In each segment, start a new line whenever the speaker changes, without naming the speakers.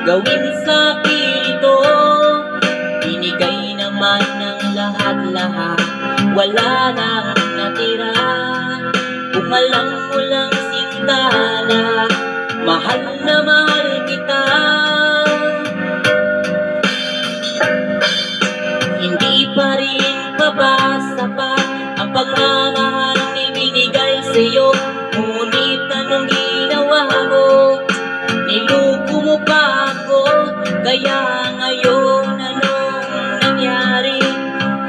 gawin sa'kin ito. Binigay naman ng lahat-lahat, wala nang natira. Kung alam mo lang sinta na mahal na mahal kita. Hindi pa rin ba sapat ang pagmamahal ibinigay sa'yo? Ngunit anong ginawa mo? Niloko mo pa ako. Kaya ngayon anong nangyari?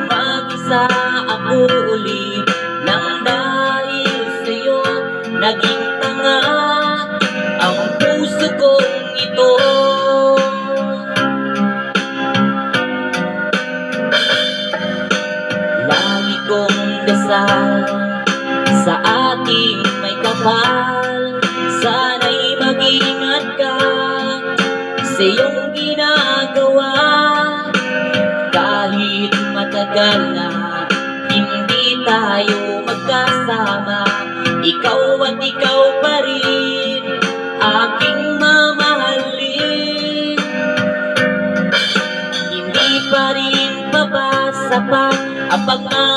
Mag-isa ako uli nang dahil sa'yo naging tanga ang puso kong ito. Lagi kong dasal sa ating may kapal, sana'y mag-ingat ka sa iyong ginagawa. Kahit matagal na hindi tayo magkasama, ikaw at ikaw pa rin aking mamahalin. Hindi pa rin sapat ang pagmamahal